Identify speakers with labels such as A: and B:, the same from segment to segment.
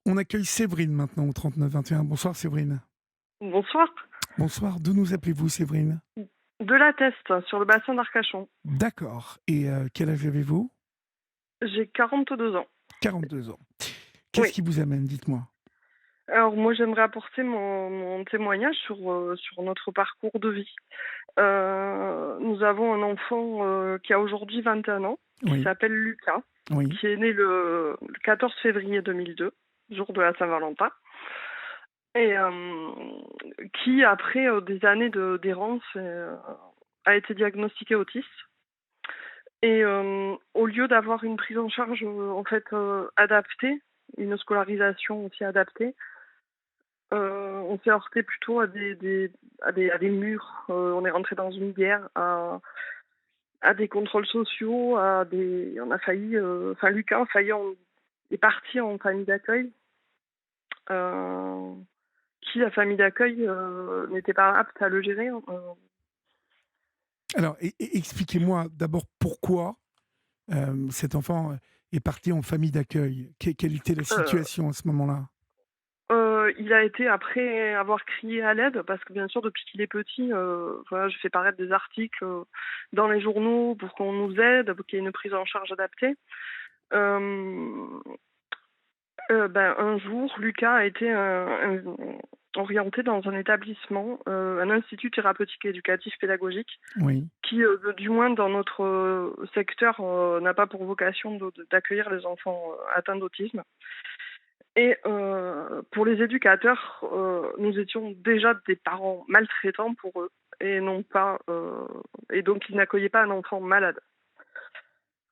A: On accueille Séverine maintenant au 39 21. Bonsoir Séverine.
B: Bonsoir.
A: Bonsoir, d'où nous appelez-vous Séverine?
B: De la Teste, sur le bassin d'Arcachon.
A: D'accord. Et quel âge avez-vous?
B: J'ai 42 ans.
A: 42 ans. Qu'est-ce
B: Oui.
A: qui vous amène? Dites-moi.
B: Alors moi, j'aimerais apporter mon témoignage sur notre parcours de vie. Nous avons un enfant qui a aujourd'hui 21 ans, qui
A: Oui,
B: s'appelle Lucas,
A: oui.
B: qui est né le 14 février 2002, jour de la Saint-Valentin, et qui, après des années d'errance, a été diagnostiqué autiste. Et au lieu d'avoir une prise en charge, en fait, adaptée, une scolarisation aussi adaptée, on s'est heurté plutôt à des murs. On est rentré dans une guerre, à des contrôles sociaux, on a failli, enfin Lucas a failli est parti en famille d'accueil, heu, qui la famille d'accueil, n'était pas apte à le gérer,
A: Alors, expliquez-moi d'abord pourquoi cet enfant est parti en famille d'accueil. Quelle était la
B: heu
A: situation à ce moment-là?
B: Il a été, après avoir crié à l'aide, parce que bien sûr depuis qu'il est petit, voilà, je fais paraître des articles, dans les journaux pour qu'on nous aide, pour qu'il y ait une prise en charge adaptée. Hem, ben, un jour, Lucas a été, orienté dans un établissement, un institut thérapeutique éducatif pédagogique
A: Oui,
B: qui, du moins dans notre, secteur, n'a pas pour vocation d'accueillir les enfants, atteints d'autisme. Et pour les éducateurs, nous étions déjà des parents maltraitants pour eux, et non pas, et donc ils n'accueillaient pas un enfant malade.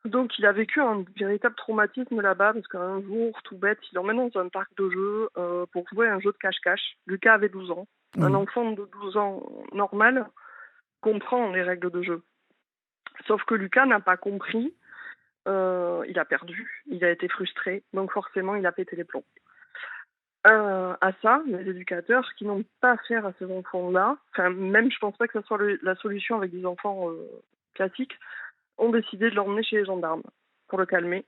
B: Donc il a vécu un véritable traumatisme là-bas, parce qu'un jour, tout bête, il l'emmène dans un parc de jeux, pour jouer à un jeu de cache-cache. Lucas avait 12 ans. Un
A: oui.
B: enfant de 12 ans normal comprend les règles de jeu. Sauf que Lucas n'a pas compris, il a perdu, il a été frustré, donc forcément il a pété les plombs. À ça, les éducateurs qui n'ont pas affaire à ces enfants-là, enfin même je pense pas que ça soit la solution avec des enfants, classiques, ont décidé de l'emmener chez les gendarmes pour le calmer,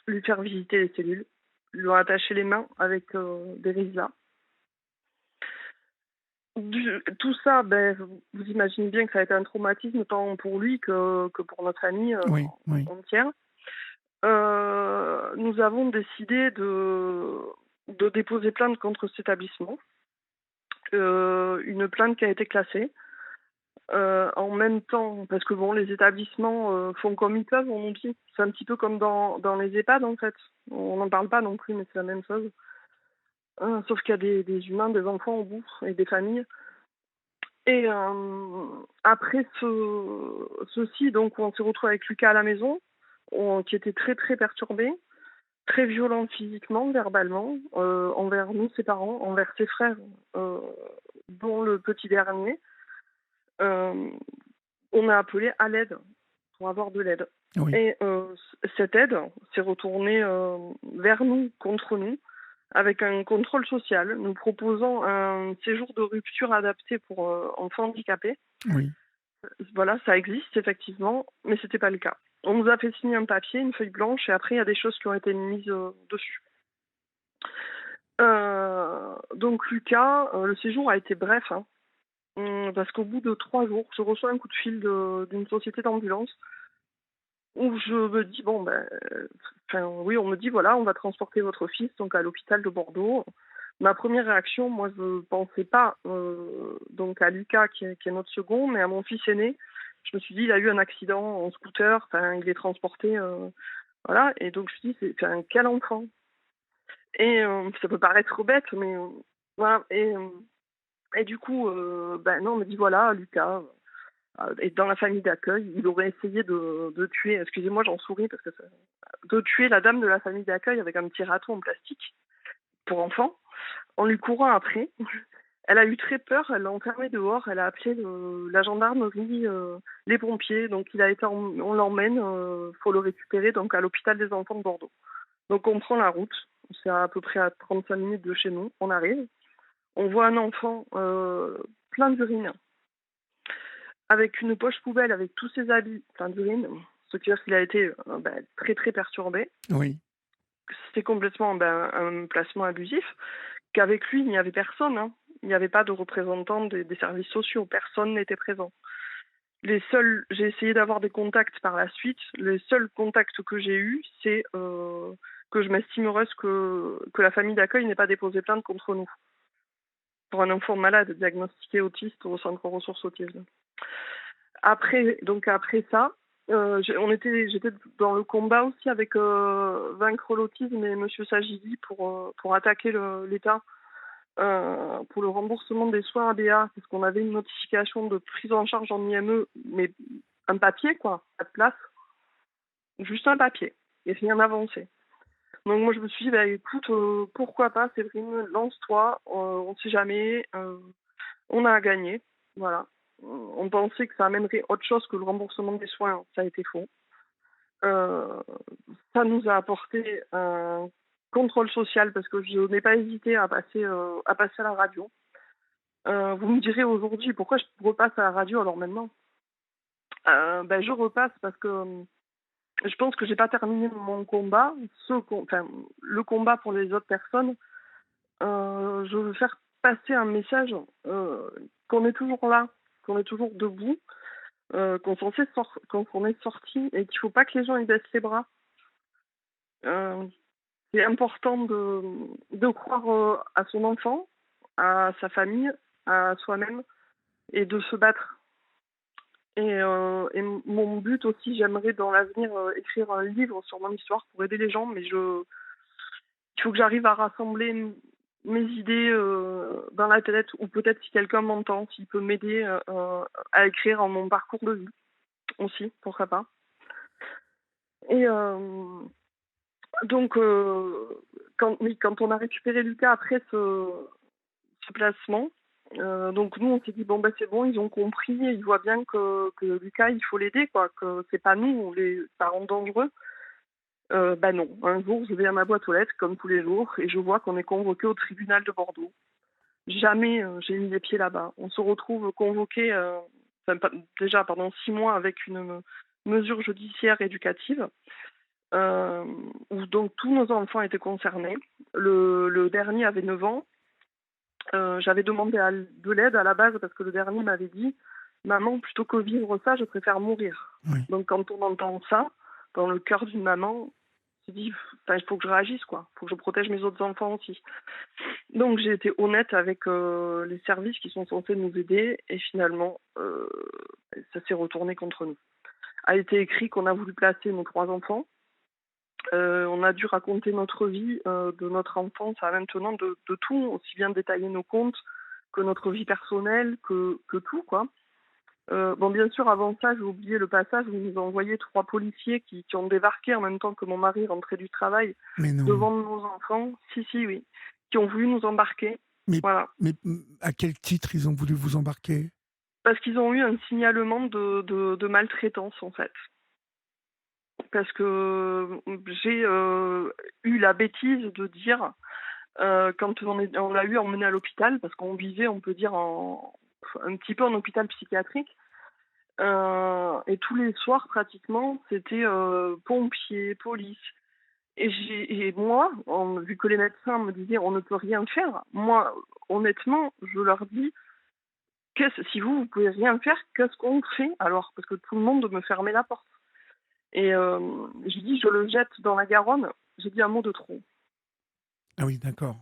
B: lui faire visiter les cellules, lui ont attaché les mains avec, des vésas. Tout ça, ben, vous imaginez bien que ça a été un traumatisme tant pour lui que pour notre amie,
A: Oui, oui.
B: entière. Nous avons décidé de déposer plainte contre cet établissement, une plainte qui a été classée. En même temps, parce que bon, les établissements, font comme ils peuvent, on nous dit. C'est un petit peu comme dans les EHPAD, en fait. On n'en parle pas non plus, mais c'est la même chose. Sauf qu'il y a des humains, des enfants au bout, et des familles. Et après ceci, donc on s'est retrouvé avec Lucas à la maison, qui était très, très perturbé, très violent physiquement, verbalement, envers nous, ses parents, envers ses frères, heu, dont le petit dernier. Hem, on a appelé à l'aide, pour avoir de l'aide,
A: Oui,
B: et cette aide s'est retournée, vers nous, contre nous, avec un contrôle social, nous proposant un séjour de rupture adapté pour, enfants handicapés.
A: oui.
B: Voilà, ça existe effectivement, mais c'était pas le cas. On nous a fait signer un papier, une feuille blanche, et après il y a des choses qui ont été mises, dessus. Donc Lucas, le séjour a été bref, hein, parce qu'au bout de 3 jours, je reçois un coup de fil d'une société d'ambulance où je me dis: «Bon, ben, enfin oui», on me dit: «Voilà, on va transporter votre fils donc à l'hôpital de Bordeaux». Ma première réaction, moi, je pensais pas, donc à Lucas qui est notre second, mais à mon fils aîné. Je me suis dit: «Il a eu un accident en scooter, enfin il est transporté», voilà, et donc je me suis dit: «C'est enfin quel enfant?» Et ça peut paraître bête, mais voilà, et du coup, ben non, on me dit: «Voilà, Lucas, est dans la famille d'accueil, il aurait essayé de tuer», excusez-moi, j'en souris parce que ça, de tuer la dame de la famille d'accueil avec un petit râteau en plastique pour enfants, en lui courant après. Elle a eu très peur, elle l'a enfermé dehors, elle a appelé la gendarmerie, les pompiers, donc on l'emmène, faut le récupérer donc à l'hôpital des enfants de Bordeaux. Donc on prend la route, c'est à peu près à 35 minutes de chez nous, on arrive, on voit un enfant, plein d'urine, avec une poche poubelle avec tous ses habits pleins d'urine, ce qui veut dire qu'il a été, très, très perturbé.
A: Oui.
B: c'était complètement, un placement abusif, qu'avec lui, il n'y avait personne, hein. Il n'y avait pas de représentant des services sociaux, personne n'était présent. J'ai essayé d'avoir des contacts par la suite. Les seuls contacts que j'ai eus, c'est que je m'estime heureuse que la famille d'accueil n'ait pas déposé plainte contre nous pour un enfant malade diagnostiqué autiste au centre ressources autisme. Après ça, j'étais dans le combat aussi avec Vaincre l'autisme et Monsieur Sagili pour attaquer l'État pour le remboursement des soins ABA, parce qu'on avait une notification de prise en charge en IME, mais un papier, quoi, pas de place, juste un papier, et rien avancé. Donc moi je me suis dit, écoute, pourquoi pas, Séverine, lance-toi, on sait jamais, on a à gagner, voilà. On pensait que ça amènerait autre chose que le remboursement des soins, ça a été faux. Euh, Ça nous a apporté un contrôle social parce que je n'ai pas hésité à passer à la radio. Vous me direz aujourd'hui pourquoi je repasse à la radio alors maintenant. Je repasse parce que je pense que j'ai pas terminé mon combat, le combat pour les autres personnes. Je veux faire passer un message qu'on est toujours là, qu'on est toujours debout, qu'on est sorti et qu'il faut pas que les gens ils baissent les bras. Euh, c'est important de croire à son enfant, à sa famille, à soi-même et de se battre. Et mon but aussi, j'aimerais dans l'avenir écrire un livre sur mon histoire pour aider les gens, mais il faut que j'arrive à rassembler mes idées dans la tête, ou peut-être si quelqu'un m'entend, s'il peut m'aider à écrire en mon parcours de vie aussi, pourquoi pas. Et donc, quand on a récupéré Lucas après ce placement, donc nous on s'est dit c'est bon, ils ont compris, ils voient bien que Lucas il faut l'aider, quoi, que c'est pas nous les parents dangereux. Non, un jour je vais à ma boîte aux lettres comme tous les jours et je vois qu'on est convoqué au tribunal de Bordeaux. Jamais j'ai mis les pieds là-bas. On se retrouve convoqué déjà pendant 6 mois avec une mesure judiciaire éducative où donc tous nos enfants étaient concernés. Le dernier avait 9 ans. J'avais demandé de l'aide à la base parce que le dernier m'avait dit maman, plutôt que vivre ça, je préfère mourir.
A: Oui.
B: Donc quand on entend ça dans le cœur d'une maman, on se dit il faut que je réagisse, quoi. Il faut que je protège mes autres enfants aussi. Donc j'ai été honnête avec les services qui sont censés nous aider et finalement ça s'est retourné contre nous. A été écrit qu'on a voulu placer nos 3 enfants. On a dû raconter notre vie de notre enfance à maintenant, de tout, aussi bien détailler nos comptes que notre vie personnelle, que tout, quoi. Bien sûr, avant ça, j'ai oublié le passage où ils nous ont envoyé 3 policiers qui ont débarqué en même temps que mon mari rentrait du travail
A: Mais non.
B: devant nos enfants. Si, oui. Qui ont voulu nous embarquer.
A: Mais,
B: voilà.
A: mais à quel titre ils ont voulu vous embarquer?
B: Parce qu'ils ont eu un signalement de maltraitance, en fait. Parce que j'ai eu la bêtise de dire, quand on l'a eu emmené à l'hôpital, parce qu'on vivait, on peut dire, un petit peu en hôpital psychiatrique, et tous les soirs, pratiquement, c'était pompiers, police. Et moi, vu que les médecins me disaient on ne peut rien faire, moi, honnêtement, je leur dis, si vous pouvez rien faire, qu'est-ce qu'on fait alors? Parce que tout le monde me fermait la porte. Et j'ai dit, je le jette dans la Garonne. J'ai dit un mot de trop.
A: Ah oui, d'accord.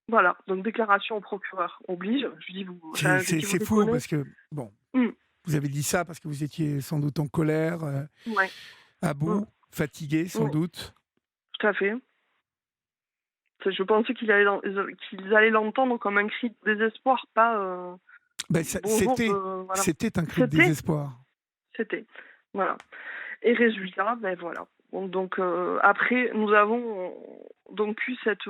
B: Voilà, donc déclaration au procureur oblige. Je dis,
A: c'est fou parce que, bon, vous avez dit ça parce que vous étiez sans doute en colère,
B: ouais.
A: à bout, fatigué sans doute.
B: Tout à fait. Je pensais qu'ils allaient l'entendre comme un cri de désespoir, pas...
A: C'était un cri de désespoir.
B: C'était, voilà. Et résultat, voilà. Donc après, nous avons donc eu cette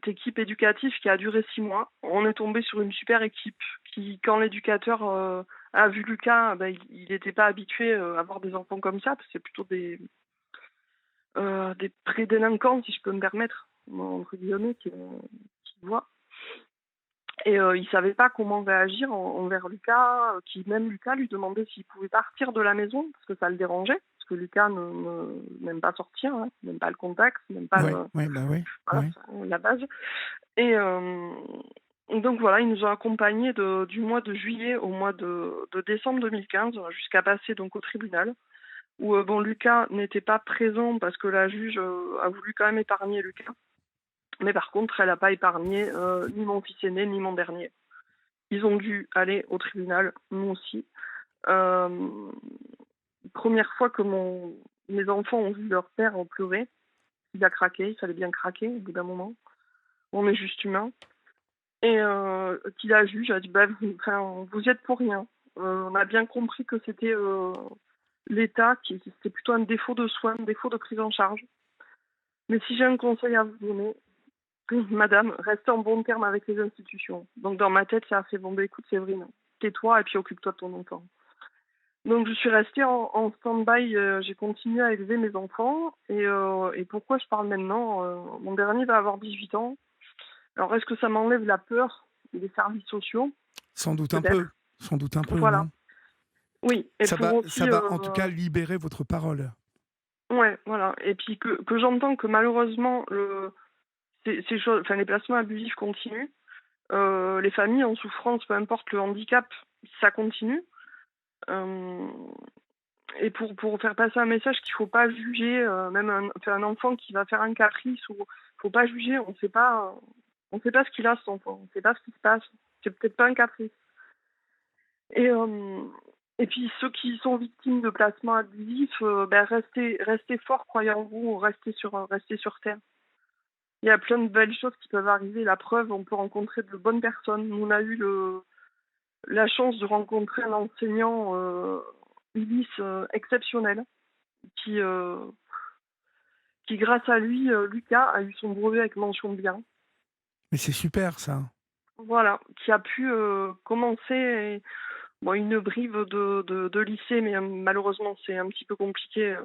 B: équipe éducative qui a duré 6 mois. On est tombé sur une super équipe qui, quand l'éducateur a vu Lucas, il n'était pas habitué à avoir des enfants comme ça, parce que c'est plutôt des prédélinquants, si je peux me permettre, entre guillemets, qui voient. Et il ne savait pas comment réagir envers Lucas, même Lucas lui demandait s'il pouvait partir de la maison, parce que ça le dérangeait, parce parce que Lucas n'aime pas sortir, hein, n'aime pas le contact, n'aime pas
A: Ouais, ouais, bah ouais,
B: voilà,
A: ouais.
B: c'est la base. Et donc voilà, ils nous ont accompagnés du mois de juillet au mois de décembre 2015 jusqu'à passer donc au tribunal où bon, Lucas n'était pas présent parce que la juge a voulu quand même épargner Lucas. Mais par contre, elle n'a pas épargné ni mon fils aîné ni mon dernier. Ils ont dû aller au tribunal, nous aussi. Euh, Première fois que mes enfants ont vu leur père pleurer, il a craqué, il fallait bien craquer au bout d'un moment. On est juste humain. Et qui la juge a dit bah, vous y êtes pour rien. On a bien compris que c'était l'État, c'était plutôt un défaut de soins, un défaut de prise en charge. Mais si j'ai un conseil à vous donner, madame, restez en bon terme avec les institutions. Donc dans ma tête, ça a fait bon, bah, écoute Séverine, tais-toi et puis occupe-toi de ton enfant. Donc je suis restée en stand-by, j'ai continué à élever mes enfants. Et pourquoi je parle maintenant mon dernier va avoir 18 ans. Alors est-ce que ça m'enlève la peur des services sociaux?
A: Sans
B: Peut-être.
A: doute un peu,
B: Voilà.
A: non?
B: Oui, et pour
A: Ça
B: aussi...
A: va en tout cas libérer votre parole.
B: ouais, voilà. Et puis que j'entends que malheureusement, ces choses, enfin, les placements abusifs continuent. Les familles en souffrance, peu importe le handicap, ça continue. Euh, et pour faire passer un message qu'il ne faut pas juger, même un enfant qui va faire un caprice, ou faut pas juger, on sait pas ce qu'il a cet enfant, on ne sait pas ce qui se passe. C'est peut-être pas un caprice. Et, euh, et puis ceux qui sont victimes de placements abusifs, ben restez forts, croyez en vous, restez sur terre. Il y a plein de belles choses qui peuvent arriver. La preuve, on peut rencontrer de bonnes personnes. Nous, on a eu la chance de rencontrer un enseignant Ulysse exceptionnel qui, grâce à lui, Lucas a eu son brevet avec mention bien.
A: Mais c'est super, ça.
B: Voilà, qui a pu commencer bon, une brive de lycée, mais malheureusement, c'est un petit peu compliqué.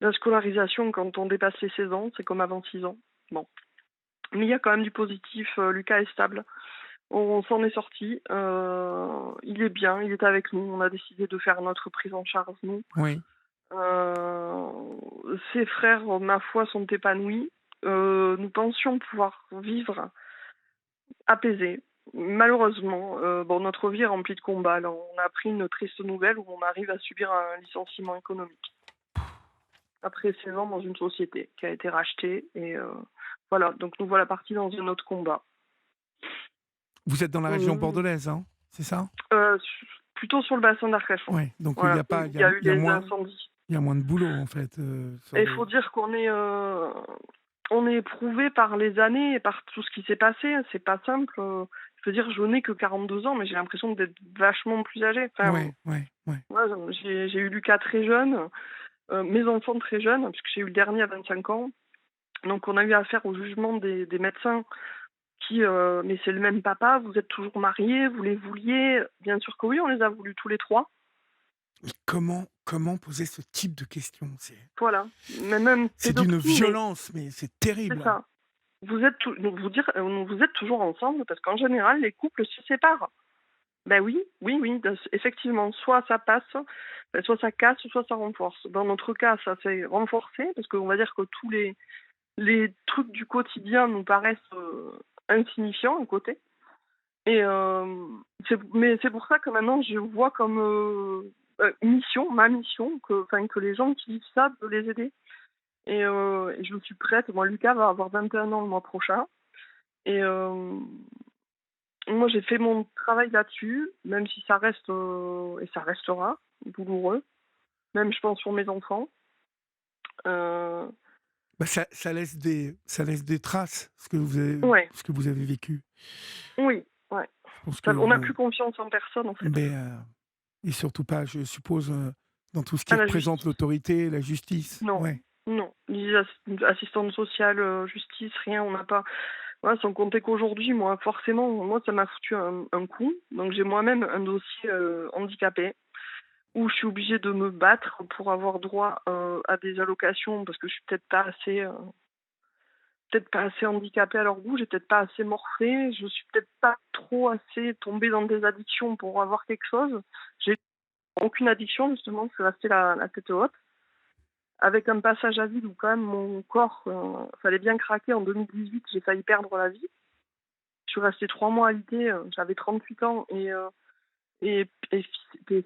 B: La scolarisation, quand on dépasse les 16 ans, c'est comme avant 6 ans. Bon. Mais il y a quand même du positif. Lucas est stable. On s'en est sorti. Il est bien, il est avec nous. On a décidé de faire notre prise en charge, nous.
A: Oui.
B: Ses frères, ma foi, sont épanouis. Nous pensions pouvoir vivre apaisés. Malheureusement, bon, notre vie est remplie de combats. Là, on a appris une triste nouvelle où on arrive à subir un licenciement économique. Après 16 ans dans une société qui a été rachetée. Et voilà, donc nous voilà partis dans un autre combat.
A: Vous êtes dans la région
B: Mmh.
A: bordelaise, hein? C'est ça?
B: Plutôt sur le bassin d'Arcachon.
A: Oui. Donc il y
B: Voilà,
A: a pas,
B: où il y a eu
A: il y a
B: les
A: moins,
B: incendies.
A: il y a moins de boulot en fait sur
B: Et il
A: les.
B: faut dire on est éprouvé par les années et par tout ce qui s'est passé. C'est pas simple. Je veux dire, je n'ai que 42 ans, mais j'ai l'impression d'être vachement plus âgée. Enfin,
A: Ouais, ouais, ouais.
B: moi, j'ai eu Lucas très jeune, mes enfants très jeunes, puisque j'ai eu le dernier à 25 ans. Donc on a eu affaire au jugement des médecins qui, mais c'est le même papa, vous êtes toujours mariés, vous les vouliez? Bien sûr que oui, on les a voulu tous les trois.
A: Mais comment poser ce type de questions?
B: Voilà. Mais même
A: C'est d'une
B: pédopsie, mais
A: violence, mais c'est
B: c'est
A: terrible.
B: ça. Vous êtes toujours ensemble parce qu'en général, les couples se séparent. Ben oui, oui, oui, effectivement. Soit ça passe, soit ça casse, soit ça renforce. Dans notre cas, ça s'est renforcé parce qu'on va dire que tous les trucs du quotidien nous paraissent insignifiants à côté. Et mais c'est pour ça que maintenant je vois comme ma mission, que les gens qui vivent ça, de les aider. Et je suis prête. Moi, Lucas va avoir 21 ans le mois prochain. Et moi, j'ai fait mon travail là-dessus, même si ça reste, et ça restera, douloureux. Même, je pense, pour mes enfants. Euh,
A: Bah, ça laisse des traces,
B: ouais,
A: ce que vous avez vécu.
B: oui, ouais.
A: Je pense que
B: On n'a
A: bon,
B: plus confiance en personne, en fait.
A: mais et surtout pas, je suppose, dans tout ce qui
B: À la
A: représente
B: justice.
A: l'autorité, la justice.
B: Non,
A: Ouais.
B: non. Les assistantes sociales, justice, rien, on n'a pas. Ouais, sans compter qu'aujourd'hui, moi, forcément, moi, ça m'a foutu un coup. Donc, j'ai moi-même un dossier handicapé où je suis obligée de me battre pour avoir droit à des allocations parce que je suis peut-être pas assez handicapée à leur goût, j'ai peut-être pas assez morphée, je suis peut-être pas trop assez tombée dans des addictions pour avoir quelque chose. J'ai aucune addiction justement, c'est resté la tête haute. Avec un passage à vide où quand même mon corps, fallait bien craquer. En 2018, j'ai failli perdre la vie. Je suis restée 3 mois alitée, j'avais 38 ans et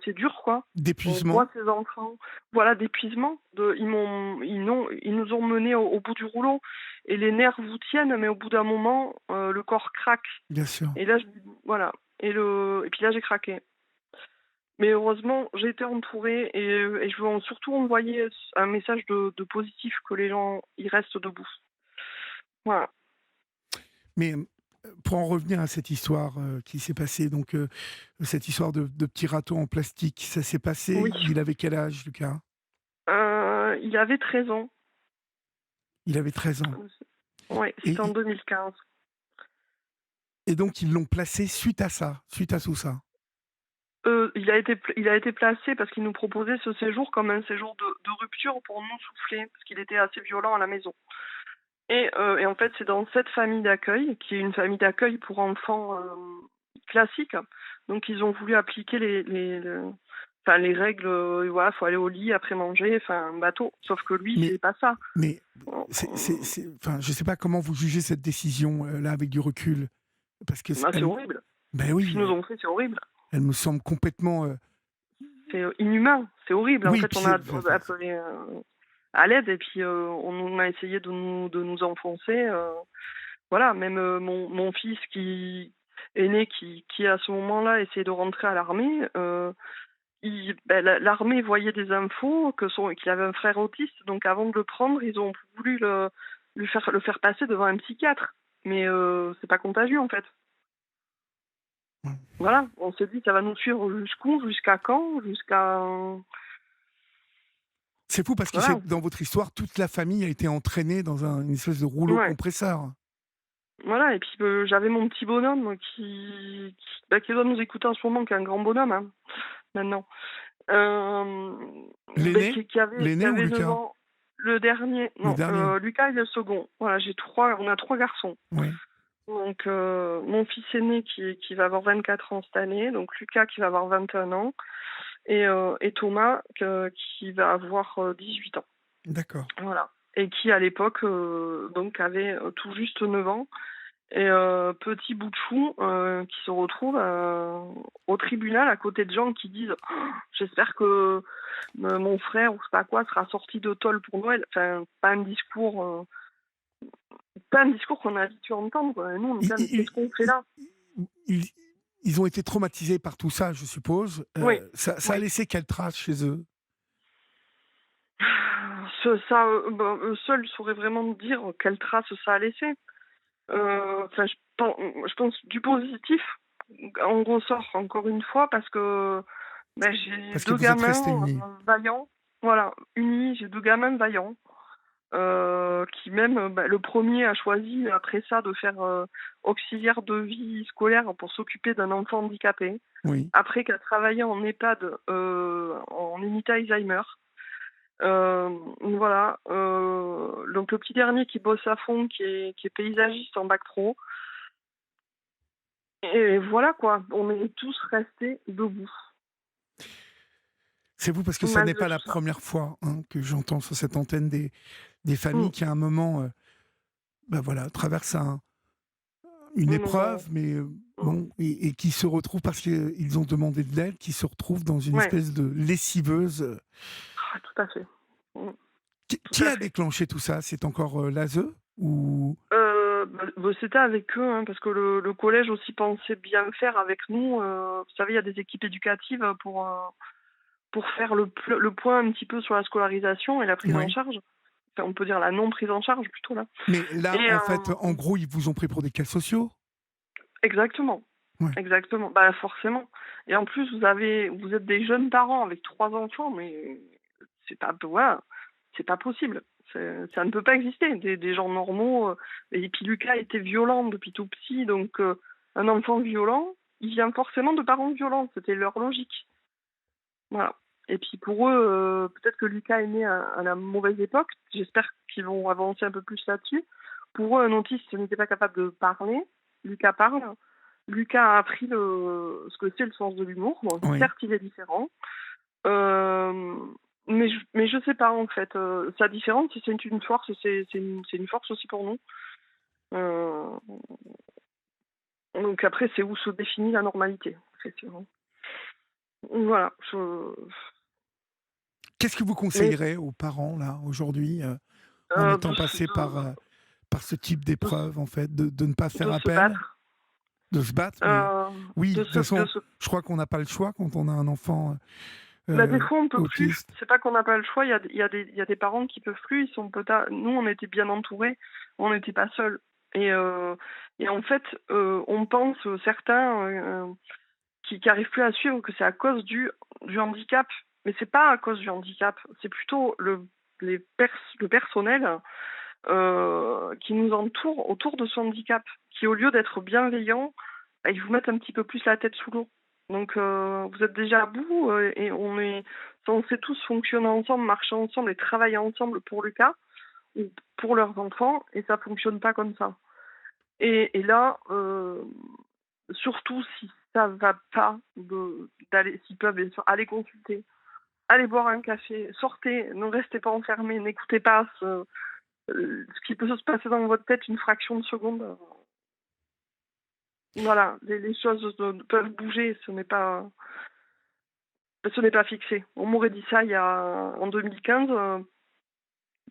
B: c'est dur, quoi. On
A: D'épuisement?
B: voit ces enfants, voilà, d'épuisement, ils nous ont menés au bout du rouleau et les nerfs vous tiennent, mais au bout d'un moment, le corps craque
A: Bien sûr.
B: et là, voilà et puis là, j'ai craqué. Mais heureusement, j'ai été entourée et je veux surtout envoyer un message de positif, que les gens, ils restent debout. Voilà.
A: Mais pour en revenir à cette histoire qui s'est passée, donc cette histoire de petit râteau en plastique, ça s'est passé,
B: Oui,
A: il avait quel âge, Lucas?
B: il avait 13 ans.
A: Il avait 13 ans.
B: Ouais, c'était en
A: Et,
B: 2015.
A: et donc, ils l'ont placé suite à ça, suite à tout ça.
B: Il a été placé parce qu'il nous proposait ce séjour comme un séjour de rupture pour nous souffler, parce qu'il était assez violent à la maison. Et en fait, c'est dans cette famille d'accueil, qui est une famille d'accueil pour enfants classique. Donc, ils ont voulu appliquer enfin, les règles. Voilà, faut aller au lit après manger, enfin, un bateau. Sauf que lui,
A: Mais,
B: c'est pas ça.
A: mais
B: Euh,
A: enfin, je ne sais pas comment vous jugez cette décision là avec du recul, parce que
B: Bah, c'est horrible.
A: ben
B: Ce qu'ils
A: oui,
B: nous ont fait, c'est horrible.
A: elle me semble complètement,
B: C'est inhumain, c'est horrible. En
A: oui,
B: fait,
A: puis
B: on a appelé à l'aide et puis on a essayé de nous enfoncer. Voilà, même mon fils qui est né, qui à ce moment-là essayait de rentrer à l'armée, l'armée voyait des infos qu'il avait un frère autiste, donc avant de le prendre, ils ont voulu le faire passer devant un psychiatre. Mais c'est pas contagieux en fait. Voilà, on s'est dit ça va nous suivre jusqu'où, jusqu'à quand, jusqu'à
A: c'est fou parce que
B: voilà.
A: c'est dans votre histoire, toute la famille a été entraînée dans une espèce de rouleau
B: Ouais.
A: compresseur.
B: Voilà, et puis j'avais mon petit bonhomme qui doit nous écouter en ce moment, qui est un grand bonhomme hein, maintenant. Euh,
A: L'aîné,
B: qui
A: l'aîné ou
B: avait 9
A: Lucas?
B: ans. Le dernier,
A: Le
B: non,
A: dernier.
B: Lucas, il est le second. Voilà, on a 3 garçons.
A: Oui.
B: Donc, mon fils aîné qui va avoir 24 ans cette année, donc Lucas qui va avoir 21 ans, et Thomas qui va avoir 18 ans.
A: D'accord.
B: Voilà. Et qui, à l'époque, donc avait tout juste 9 ans. Et petit bout de chou qui se retrouve au tribunal à côté de gens qui disent «Oh, j'espère que mon frère ou je sais pas quoi sera sorti de tôle pour Noël». Enfin, pas un discours qu'on a l'habitude d'entendre, quoi. Et nous, on est
A: Ils,
B: là, mais
A: ils-
B: qu'est-ce qu'on fait là?
A: ils- ils ont été traumatisés par tout ça, je suppose.
B: Oui,
A: Ça a
B: oui.
A: laissé quelle trace chez eux?
B: Eux seuls sauraient vraiment me dire quelle trace ça a laissé. Enfin, je pense du positif, on ressort encore une fois parce que j'ai
A: Parce que
B: 2
A: vous êtes restés
B: gamins
A: unis.
B: vaillants, voilà, unis, j'ai 2 gamins vaillants, qui même, le premier a choisi après ça de faire, auxiliaire de vie scolaire pour s'occuper d'un enfant handicapé.
A: Oui.
B: Après qui a travaillé en EHPAD, en unité Alzheimer. Voilà, donc le petit dernier qui bosse à fond, qui est paysagiste en bac pro. Et voilà quoi, on est tous restés debout,
A: C'est vous parce que ça n'est
B: malgré
A: pas la
B: tout ça.
A: première fois que j'entends sur cette antenne des familles
B: Mmh.
A: qui à un moment ben voilà, traversent une
B: Non,
A: épreuve, mais
B: mmh.
A: bon, et qui se retrouvent parce qu'ils ont demandé de l'aide, qui se retrouvent dans une
B: Ouais,
A: espèce de lessiveuse.
B: tout à fait. Mmh. Tout
A: Qui
B: à
A: a
B: fait.
A: déclenché tout ça? C'est encore l'ASE ou
B: C'était avec eux, hein, parce que le collège aussi pensait bien faire avec nous. Vous savez, il y a des équipes éducatives pour faire le point un petit peu sur la scolarisation et la prise en
A: ouais.
B: charge. Enfin, on peut dire la non prise en charge plutôt là.
A: Mais là,
B: Et
A: en fait, en gros, ils vous ont pris pour des cas sociaux?
B: exactement,
A: Ouais.
B: exactement. Bah forcément. Et en plus, vous êtes des jeunes parents avec 3 enfants, mais c'est pas voilà, c'est pas possible. Ça ne peut pas exister. Des gens normaux. Et puis Lucas était violent depuis tout petit, donc un enfant violent, il vient forcément de parents violents. C'était leur logique. Voilà. Et puis pour eux, peut-être que Lucas est né à la mauvaise époque. J'espère qu'ils vont avancer un peu plus là-dessus. Pour eux, un autiste n'était pas capable de parler. Lucas parle. Lucas a appris ce que c'est le sens de l'humour. Bon,
A: Oui.
B: certes, il est différent. Mais je sais pas, en fait, sa différence, si c'est une force, c'est une force aussi pour nous. Heu, donc après, c'est où se définit la normalité, effectivement. Voilà,
A: Qu'est-ce que vous
B: mais
A: conseillerez aux parents, là, aujourd'hui, en
B: de
A: étant
B: se
A: passés par ce type
B: de se
A: d'épreuve, en fait, de ne pas faire
B: de se
A: appel,
B: battre,
A: de se battre, mais oui, de
B: de
A: toute
B: se de
A: façon,
B: se
A: je crois qu'on n'a pas le choix quand on a un enfant
B: bah, des fois, on peut plus.
A: autiste.
B: C'est pas qu'on n'a pas le choix, il y a des parents qui peuvent plus, ils sont peut-être nous, on était bien entourés, on n'était pas seuls et en fait, on pense, certains, qui arrivent plus à suivre que c'est à cause du handicap, mais c'est pas à cause du handicap, c'est plutôt le personnel, qui nous entoure autour de ce handicap, qui au lieu d'être bienveillant, bah, ils vous mettent un petit peu plus la tête sous l'eau. Donc vous êtes déjà à bout, et on est censés tous fonctionner ensemble, marcher ensemble et travailler ensemble pour Lucas ou pour leurs enfants et ça fonctionne pas comme ça. Et là, surtout si ça va pas d'aller s'ils peuvent bien sûr aller consulter, aller boire un café, sortez, ne restez pas enfermés, n'écoutez pas ce qui peut se passer dans votre tête une fraction de seconde. Voilà, les choses peuvent bouger, ce n'est pas fixé. On m'aurait dit ça en 2015,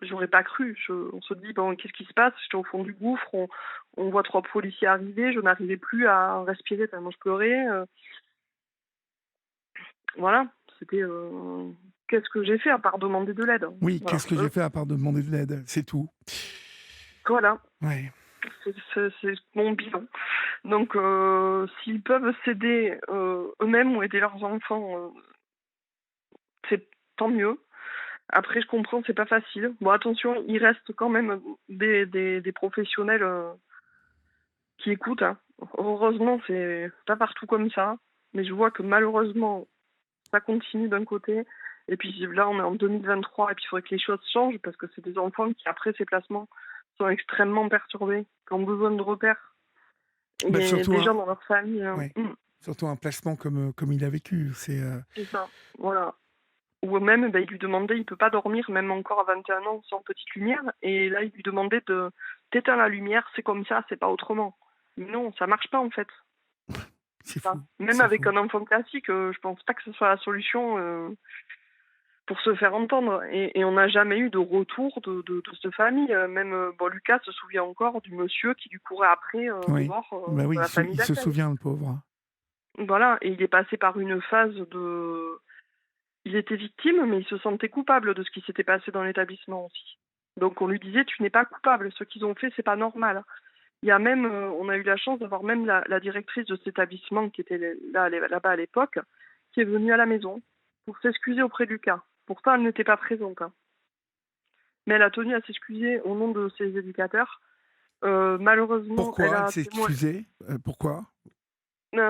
B: j'aurais pas cru. On se dit, bon, qu'est-ce qui se passe? J'étais au fond du gouffre, on voit 3 policiers arriver, je n'arrivais plus à respirer tellement je pleurais. Voilà, c'était, qu'est-ce que j'ai fait à part demander de l'aide?
A: Oui,
B: Voilà,
A: qu'est-ce que j'ai fait à part de demander de l'aide? C'est tout.
B: voilà,
A: Ouais.
B: c'est mon bilan. Donc s'ils peuvent s'aider, eux-mêmes ou aider leurs enfants, c'est tant mieux. Après, je comprends, c'est pas facile. Bon, attention, il reste quand même des professionnels qui écoutent, hein. Heureusement, c'est pas partout comme ça, mais je vois que malheureusement, ça continue d'un côté. Et puis là, on est en 2023 et puis il faudrait que les choses changent parce que c'est des enfants qui, après ces placements, sont extrêmement perturbés, qui ont besoin de repères.
A: Bah,
B: Et
A: surtout
B: des
A: un,
B: gens dans leur famille,
A: ouais, surtout un placement comme il a vécu.
B: c'est ça, voilà. Ou même, il lui demandait, il peut pas dormir, même encore à 21 ans, sans petite lumière. Et là, il lui demandait de t'éteins la lumière, c'est comme ça, c'est pas autrement. Mais non, ça marche pas en fait.
A: C'est
B: Ça.
A: fou,
B: Même
A: c'est
B: avec
A: fou.
B: un enfant classique, je pense pas que ce soit la solution pour se faire entendre. Et on n'a jamais eu de retour de cette famille. Même bon, Lucas se souvient encore du monsieur qui lui courait après
A: Oui,
B: dehors
A: bah oui,
B: de la famille
A: il se
B: d'accueil.
A: souvient, le pauvre.
B: Voilà, et il est passé par une phase de il était victime, mais il se sentait coupable de ce qui s'était passé dans l'établissement aussi. Donc on lui disait: «Tu n'es pas coupable, ce qu'ils ont fait, c'est pas normal». Il y a même, on a eu la chance d'avoir même la directrice de cet établissement qui était là-bas à l'époque, qui est venue à la maison pour s'excuser auprès de Lucas. Pourtant, elle n'était pas présente, hein, mais elle a tenu à s'excuser au nom de ses éducateurs. Malheureusement, elle
A: Pourquoi elle
B: a
A: s'est
B: témoin
A: excusée? Pourquoi?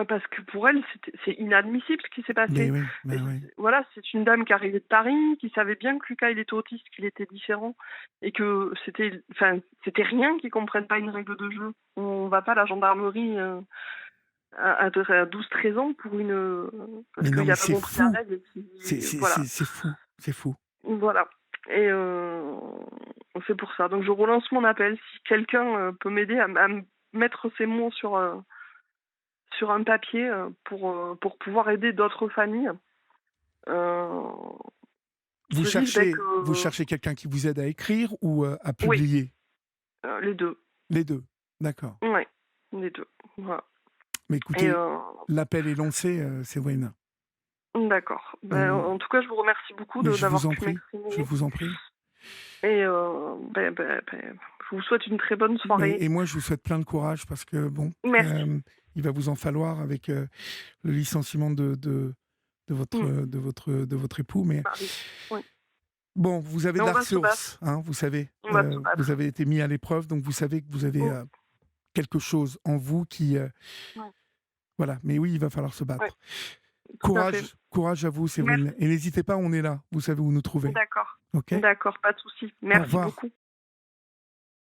B: Parce que pour elle, c'est inadmissible ce qui s'est
A: Mais
B: passé.
A: oui,
B: Et
A: mais oui.
B: voilà, c'est une dame qui arrivait de Paris, qui savait bien que Lucas, il était autiste, qu'il était différent et que c'était rien qu'ils comprennent pas une règle de jeu. On va pas à la gendarmerie, à 12-13 ans pour parce
A: Mais non,
B: qu'il
A: mais
B: a pas
A: c'est
B: compris la
A: fou.
B: règle et
A: C'est
B: qui
A: c'est
B: voilà,
A: c'est c'est fou, c'est fou.
B: voilà et c'est pour ça. Donc je relance mon appel. Si quelqu'un, peut m'aider à mettre ces mots sur un papier, pour pouvoir aider d'autres familles. Heu, Ce livre dès que
A: Vous cherchez quelqu'un qui vous aide à écrire ou à
B: oui,
A: publier?
B: les 2.
A: Les 2. D'accord.
B: Ouais, les 2. Voilà
A: Mais
B: et
A: écoutez, l'appel est lancé, Séverine.
B: d'accord. Ben,
A: On
B: en tout cas, je vous remercie beaucoup
A: Mais je vous
B: d'avoir
A: en
B: pu
A: prie, je
B: m'exprimer
A: vous en prie.
B: et je vous souhaite une très bonne soirée.
A: Et moi, je vous souhaite plein de courage parce que bon,
B: Merci.
A: il va vous en falloir avec, le licenciement
B: Mmh.
A: de votre époux, mais
B: Marie. Oui,
A: bon, vous avez
B: mais
A: de
B: on
A: la
B: va se
A: ressource,
B: battre.
A: hein, vous savez,
B: On va se
A: vous
B: battre.
A: avez été mis à l'épreuve, donc vous savez que vous avez,
B: Mmh.
A: quelque chose en vous qui,
B: Ouais,
A: voilà, mais oui, il va falloir se
B: ouais,
A: battre.
B: tout à fait.
A: Courage à vous,
B: Merci.
A: Séverine, et n'hésitez pas, on est là, vous savez où nous trouver.
B: D'accord.
A: OK?
B: D'accord, pas de souci.
A: Au
B: Merci
A: revoir.
B: beaucoup.